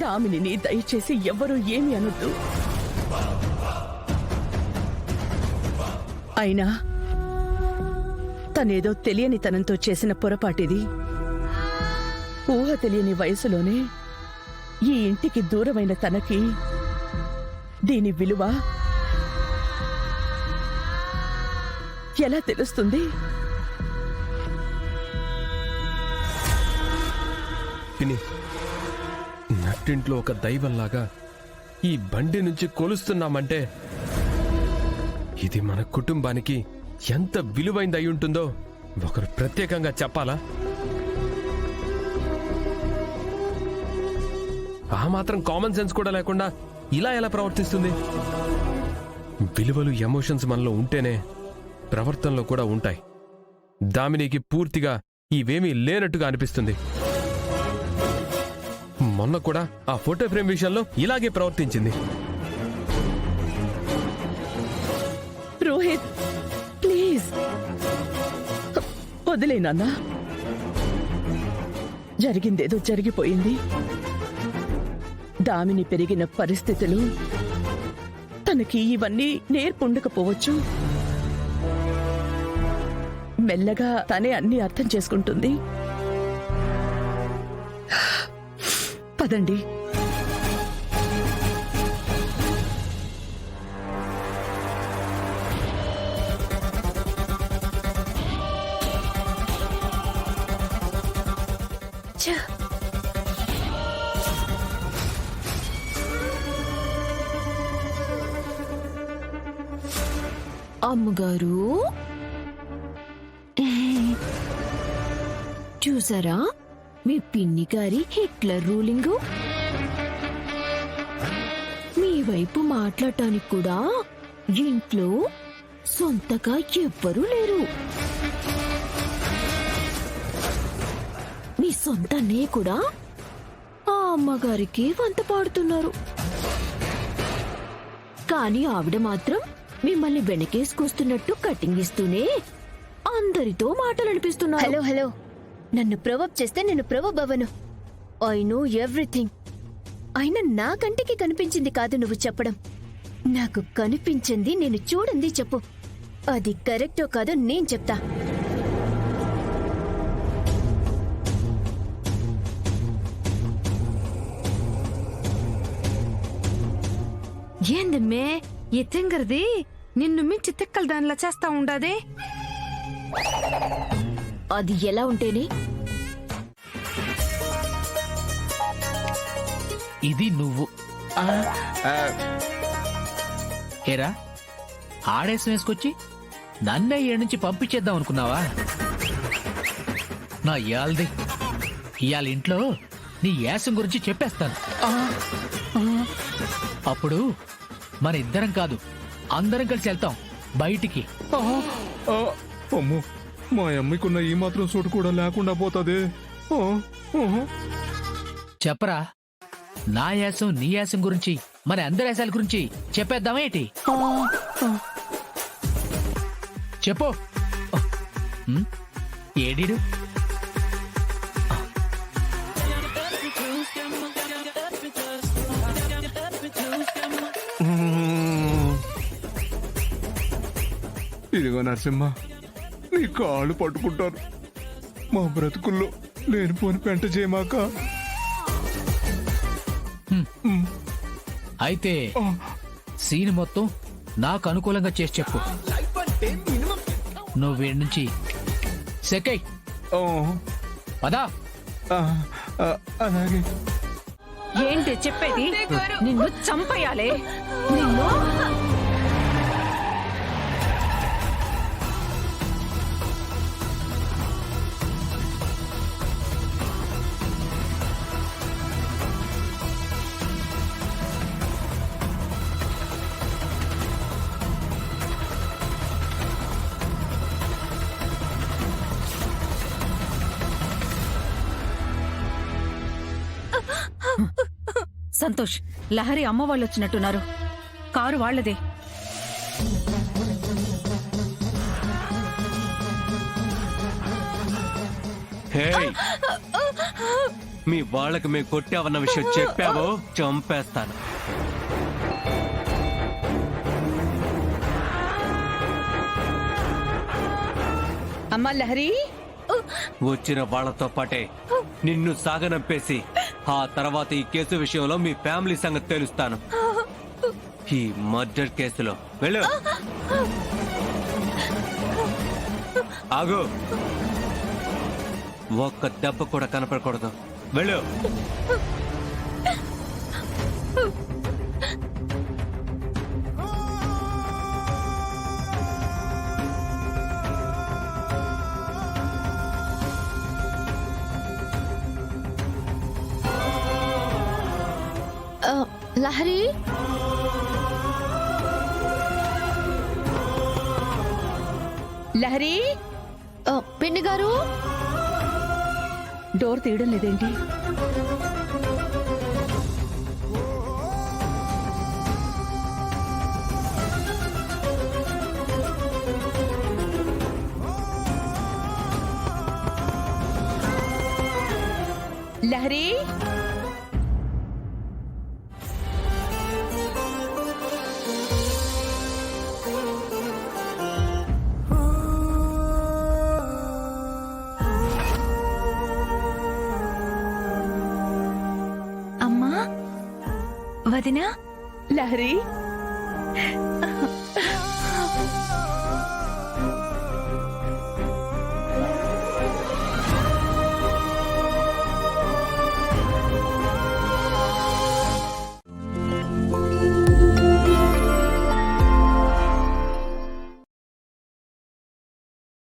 దామినిని దయచేసి ఎవ్వరూ ఏమి అనొద్దు. అయినా తనేదో తెలియనితనంతో చేసిన పొరపాటిది. ఊహ తెలియని వయసులోనే ఈ ఇంటికి దూరమైన తనకి దీని విలువ ఎలా తెలుస్తుంది? నట్టింట్లో ఒక దైవంలాగా ఈ బండి నుంచి కొలుస్తున్నామంటే ఇది మన కుటుంబానికి ఎంత విలువైంది అయి ఉంటుందో ఒకరు ప్రత్యేకంగా చెప్పాలా? ఆ మాత్రం కామన్ సెన్స్ కూడా లేకుండా ఇలా ఎలా ప్రవర్తిస్తుంది? విలువలు ఎమోషన్స్ మనలో ఉంటేనే ప్రవర్తనలో కూడా ఉంటాయి. దామినికి పూర్తిగా ఇవేమీ లేనట్టుగా అనిపిస్తుంది. మొన్న కూడా ఆ ఫోటో ఫ్రేమ్ విషయంలో ఇలాగే ప్రవర్తించింది. రోహిత్, ప్లీజ్ వదిలేనన్నా. జరిగిందేదో జరిగిపోయింది. దామిని పెరిగిన పరిస్థితులు తనకి ఇవన్నీ నేర్పుండకపోవచ్చు. మెల్లగా తనే అన్ని అర్థం చేసుకుంటుంది. పదండి. అమ్మగారు చూసారా మీ పిన్ని గారి హిట్లర్ రూలింగు? మీ వైపు మాట్లాడటానికి కూడా ఇంట్లో సొంతగా ఎవ్వరూ లేరు. మీ సొంత అన్నయ్య కూడా ఆ అమ్మగారికి వంత పాడుతున్నారు. కానీ ఆవిడ మాత్రం మిమ్మల్ని వెనకేసుకొస్తున్నట్టు కటింగ్ ఇస్తూనే అందరితో మాటలు అనిపిస్తున్నారు. హలో హలో, నన్ను ప్రొవోక్ చేస్తే నేను ప్రొవోక్ అవ్వను. I know everything. అయినా నా కంటికి కనిపించింది కాదు నువ్వు చెప్పడం. నాకు కనిపించింది, నేను చూడండి చెప్పు. అది కరెక్టో కాదో నేను చెప్తా. ఏందమ్మే ఈ తింగరది నిన్ను మించి తిక్కల దానిలా చేస్తా ఉండదే? అది ఎలా ఉంటేనే? ఇది నువ్వు ఏరా ఆడేసం వేసుకొచ్చి నన్నే ఏడు నుంచి పంపించేద్దాం అనుకున్నావా? నా ఇయాల్ది ఇయాల ఇంట్లో నీ యాసం గురించి చెప్పేస్తాను. అప్పుడు మన ఇద్దరం కాదు, అందరం కలిసి వెళ్తాం బయటికి. అమ్మో, మా అమ్మకున్న ఈ మాత్రం చోటు కూడా లేకుండా పోతుంది. చెప్పరా, నా యాసం నీ యాసం గురించి మన అందరి యాసాల గురించి చెప్పేద్దామా ఏంటి? చెప్పు. ఏడీడు ఇదిగో నరసింహ, నీ కాళ్ళు పట్టుకుంటారు. మా బ్రతుకుల్లో లేనిపోని పెంట చేయమాక. అయితే సీన్ మొత్తం నాకు అనుకూలంగా చేసి చెప్పు. నువ్వు వీడి నుంచి సెకై పదా. అలాగే. ఏంటి చెప్పేది? నిన్ను చంపేయాలే. నిన్ను సంతోష్, లహరి అమ్మ వాళ్ళు వచ్చినట్టున్నారు. కారు వాళ్లదే. మీ వాళ్ళకి మేము కొట్టావన్న విషయం చెప్పావో చంపేస్తాను. అమ్మా లహరి, వచ్చిన వాళ్ళతో పాటే నిన్ను సాగనంపేసి ఆ తర్వాత ఈ కేసు విషయంలో మీ ఫ్యామిలీ సంగతి తెలుస్తాను. ఈ మర్డర్ కేసులో వెళ్ళు. ఆగు, ఒక్క దెబ్బ కూడా కనపడకూడదు. వెళ్ళు. లహరి, లహరి, పిన్ని గారు, డోర్ తీయడం లేదేంటి? లహరి, అమ్మా, వదినా, లహరి,